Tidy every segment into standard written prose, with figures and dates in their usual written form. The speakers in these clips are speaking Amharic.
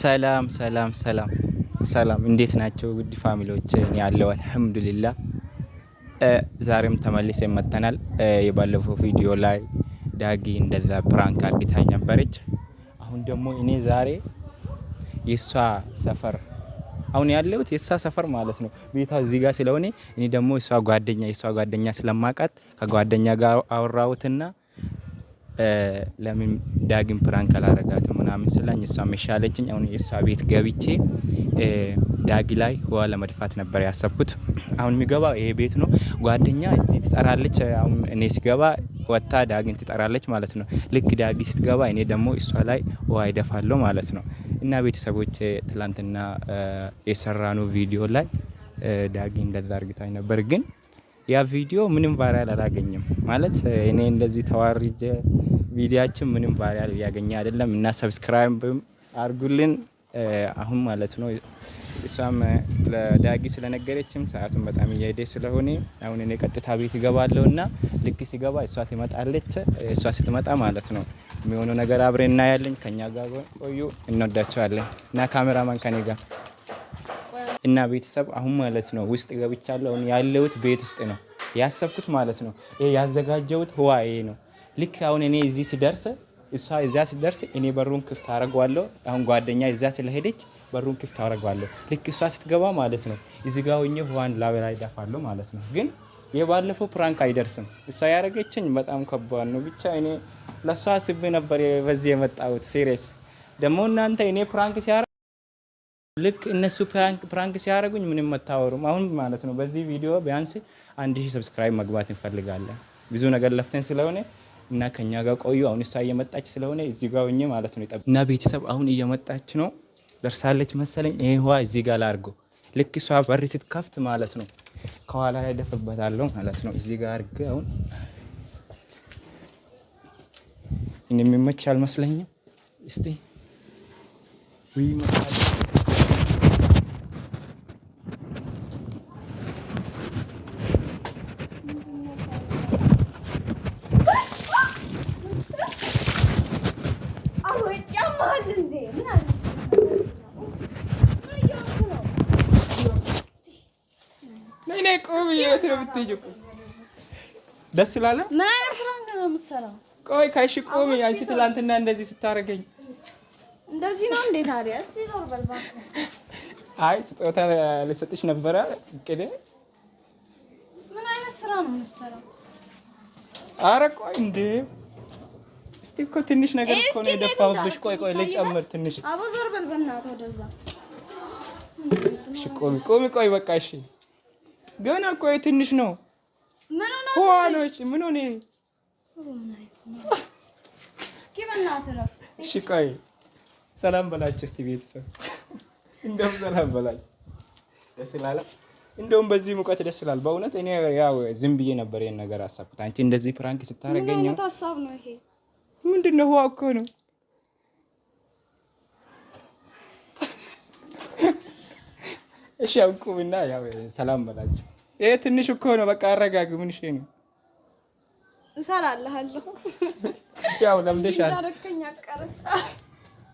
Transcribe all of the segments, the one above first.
ሰላም ሰላም ሰላም ሰላም እንዴት ናቸው ውድ ፋሚሊዎች? እኔ ያለው አልሐምዱሊላህ። ዛሬም ተመልሰን መጥተናል። የባለፈው ቪዲዮ ላይ ዳጊ እንደዛ ፕራንክ አርግታኝ ነበረች። አሁን ደግሞ እኔ ዛሬ የሷ ሰፈር አሁን ያለሁት የሷ ሰፈር ማለት ነው። ቤቷ እዚህ ጋር ስለሆነ እኔ ደግሞ የሷ ጓደኛ ስለማቃት ከጓደኛ ጋር አወራሁትና ለምን ዳግም ፕራንክ አላረጋትም ምናምን ስላኝ እሷ መሻለችኝ። አሁን የሷ ቤት ገብቼ ዳጊ ላይ ውሃ ለመድፋት ነበር ያሰብኩት። አሁን የሚገባው ይሄ ቤት ነው። ጓደኛ እዚህ ትጠራለች። አሁን እኔ ሲገባ ወጣ ዳጊን ትጠራለች ማለት ነው። ልክ ዳጊ ስትገባ እኔ ደግሞ እሷ ላይ ውሃ ይደፋለሁ ማለት ነው። እና ቤተሰቦች ትላንትና የሰራነው ቪዲዮ ላይ ዳጊ እንደዛ አርግታኝ ነበር ግን ያ ቪዲዮ ምንም ቫይራል አላገኘም ማለት እኔ እንደዚህ ተዋርጄ ቪዲዮአችን ምንም ቫይራል ያገኘ አይደለም። እና ሰብስክራይብ አርጉልን አሁን ማለት ነው። እሷም ለዳጊ ስለነገረችም ሰዓቱን በጣም እየሄደ ስለሆነ አሁን እኔ ቀጥታ ቤት እገባለሁና ልክ ሲገባ እሷ ትመጣለች። እሷ ስትመጣ ማለት ነው የሚሆነው ነገር አብረን እናያለን። ከኛ ጋር ቆዩ፣ እንወዳቸዋለን። እና ካሜራማን ከኔ ጋር እና ቤተሰብ አሁን ማለት ነው ውስጥ ገብቻለሁ። አሁን ያለሁት ቤት ውስጥ ነው ያሰብኩት ማለት ነው። ይሄ ያዘጋጀሁት ህዋ ይሄ ነው። ልክ አሁን እኔ እዚህ ስደርስ እሷ እዛ ስደርስ እኔ በሩን ክፍት አደርገዋለሁ። አሁን ጓደኛ እዛ ስለሄደች በሩን ክፍት አደርገዋለሁ። ልክ እሷ ስትገባ ማለት ነው እዚህ ጋር ሆኜ ህዋን ላይ ደፋለሁ ማለት ነው። ግን የባለፈው ፕራንክ አይደርስም። እሷ ያደረገችኝ በጣም ከባድ ነው። ብቻ እኔ ለሷ አስቤ ነበር በዚህ የመጣሁት ሲሪየስ። ደግሞ እናንተ እኔ ፕራንክ ሲያረ ልክ እነሱ ፕራንክ ሲያደርጉኝ ምንም መታወሩም አሁን ማለት ነው። በዚህ ቪዲዮ ቢያንስ 1000 ሰብስክራይብ መግባት እንፈልጋለን። ብዙ ነገር ለፍተን ስለሆነ እና ከኛ ጋር ቆዩ። አሁን እሷ እየመጣች ስለሆነ እዚህ ጋር ሆኜ ማለት ነው እና ቤተሰብ አሁን እየመጣች ነው ደርሳለች መሰለኝ። ይሄ ውሃ እዚህ ጋር ላድርገው። ልክ እሷ በር ስትከፍት ማለት ነው ከኋላ ላይ ደፍበታለሁ ማለት ነው። እዚህ ጋር አድርጌ አሁን እኔ የሚመች አልመስለኝም። እስቲ ወይ ማለት ደስ ይላል። ማን ፍራንክ ነው የምትሰራው? ቆይ ካይሽ ቆሚ። አንቺ ትላንትና እንደዚህ ስታረገኝ እንደዚህ ነው እንዴ ታዲያ? እስቲ ዞር በል እባክህ። አይ ስጦታ ልሰጥሽ ነበር እቅዴ። ምን አይነት ስራ ነው የምትሰራው? አረ ቆይ እንዴ እስቲ እኮ ትንሽ ነገር እኮ ነው የደፋሁብሽ። ቆይ ልጨምር ትንሽ። አቦ ዞር በል በእናትህ ወደዛ። እሺ ቆሚ ቆይ በቃ እሺ። ገና ቆይ ትንሽ ነው። ምን ሆነ? ሆኖች ምን ሆነ? እስኪ በእናትህ ረፍ። እሺ ቆይ ሰላም በላችሁ እስቲ ቤተሰብ። እንደውም ሰላም በላችሁ። ደስ ይላል። እንደውም በዚህ ሙቀት ደስ ይላል በእውነት። እኔ ያው ዝም ብዬ ነበር ይሄን ነገር አሰብኩት። አንቺ እንደዚህ ፕራንክ ስታረገኝ ምን አይነት ሀሳብ ነው ይሄ? ምንድነው? ውሃ እኮ ነው። እሺ አውቁምና ያው ሰላም በላችሁ። ይሄ ትንሽ እኮ ነው። በቃ አረጋግ። ምን እሺ ነው እሰራለሁ። ያው ለምደሻል።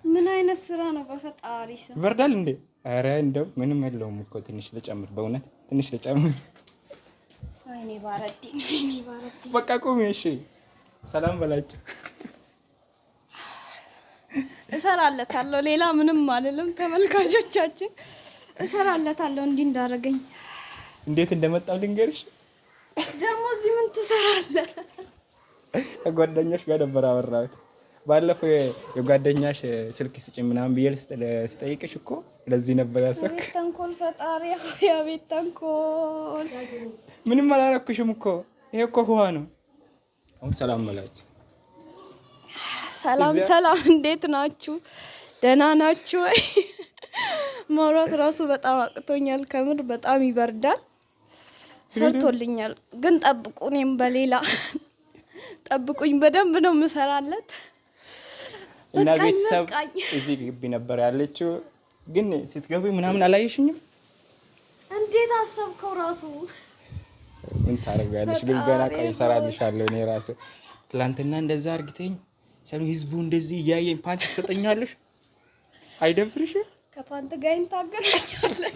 ምን አይነት ስራ ነው በፈጣሪ ስም? ይበርዳል እንዴ? አረ እንደው ምንም የለውም እኮ ትንሽ ልጨምር። በእውነት ትንሽ ልጨምር። ወይኔ ባረዲ። በቃ ቁሚ። እሺ ሰላም በላችሁ። እሰራለታለሁ። ሌላ ምንም አልልም። ተመልካቾቻችን እሰራለታለሁ። እንዲህ እንዳደረገኝ እንዴት እንደመጣው ልንገርሽ። ደግሞ እዚህ ምን ትሰራለህ? ከጓደኛሽ ጋር ነበር አወራሁት። ባለፈው የጓደኛሽ ስልክ ስጪኝ ምናምን ብዬ ስጠይቅሽ እኮ ለዚህ ነበር ያሰብክ። ተንኮል ፈጣሪ ያ ቤት ተንኮል። ምንም አላረኩሽም እኮ ይሄ እኮ ውሃ ነው። አሁን ሰላም በላችሁ። ሰላም እንዴት ናችሁ? ደህና ናችሁ ወይ? ማውራት ራሱ በጣም አቅቶኛል። ከምር በጣም ይበርዳል። ሰርቶልኛል ግን ጠብቁ። እኔም በሌላ ጠብቁኝ። በደንብ ነው የምሰራለት። እና ቤተሰብ እዚህ ግቢ ነበር ያለችው። ግን ስትገቢ ምናምን አላየሽኝም? እንዴት አሰብከው? ራሱ ምን ታረጋለሽ? ግን ገና ቆይ እሰራልሻለሁ። እኔ ራሴ ትላንትና እንደዛ አርግተኝ ሰው ህዝቡ እንደዚህ እያየኝ ፓንት ትሰጠኛለሽ። አይደብርሽም? ከፓንት ጋር እንታገናኛለን።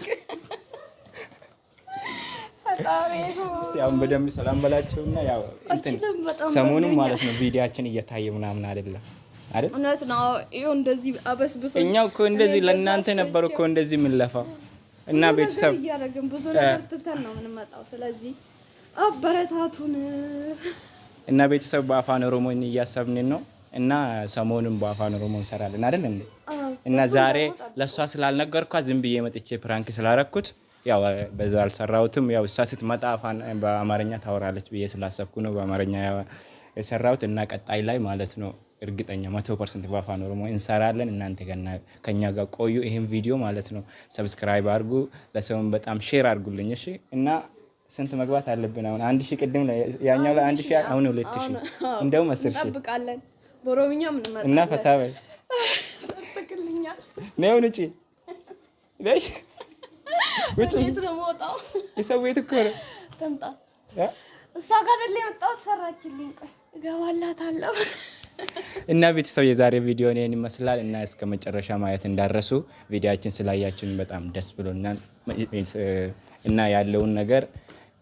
እስቲ አሁን በደንብ ሰላም በላቸውና ያው እንትን ሰሞኑን ማለት ነው ቪዲዮአችን እየታየ ምናምን አይደለም አይደል? እውነት ነው። ይኸው እንደዚህ አበስብሰን እኛው እኮ እንደዚህ ለእናንተ ነበር እኮ እንደዚህ የምንለፋው እና ቤተሰብ እያደረግን ብዙ ነገር ትተን ነው የምንመጣው። ስለዚህ አበረታቱን እና ቤተሰብ በአፋን ኦሮሞ እያሰብን ነው እና ሰሞኑን በአፋን ኦሮሞ እንሰራለን አይደል እንዴ? እና ዛሬ ለሷ ስላልነገርኳት ዝም ብዬ መጥቼ ፕራንክ ስላረኩት ያው በዛ አልሰራሁትም። ያው እሷ ስትመጣ በአማርኛ ታወራለች ብዬ ስላሰብኩ ነው በአማርኛ የሰራሁት እና ቀጣይ ላይ ማለት ነው እርግጠኛ 100% በአፋን ኦሮሞ እንሰራለን። እናንተ ከኛ ጋር ቆዩ። ይሄን ቪዲዮ ማለት ነው ሰብስክራይብ አድርጉ፣ ለሰውን በጣም ሼር አድርጉልኝ እሺ። እና ስንት መግባት አለብን አሁን? 1000 ቅድም ያኛው ላይ 1000 አሁን 2000 እንደው 10000 እንጠብቃለን። በኦሮምኛ ምን ማለት እና ፈታበይ ሰርተክልኛል ነው ንጪ ለሽ ውጪ ነው የምወጣው። የሰው ቤት እኮ ነው። ተምጣ እሷ ጋር አይደል የመጣሁት? ሰራችልኝ። ቆይ እገባላታለሁ። እና ቤተሰብ የዛሬ ቪዲዮ እኔን ይመስላል እና እስከ መጨረሻ ማየት እንዳረሱ። ቪዲዮአችን ስላያችሁን በጣም ደስ ብሎናል እና ያለውን ነገር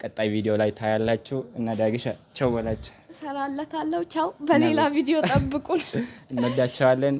ቀጣይ ቪዲዮ ላይ ታያላችሁ። እና ዳጊሻ ቻው በላችሁ። ሰራላታለሁ። ቻው። በሌላ ቪዲዮ ጠብቁን። እንወዳችኋለን።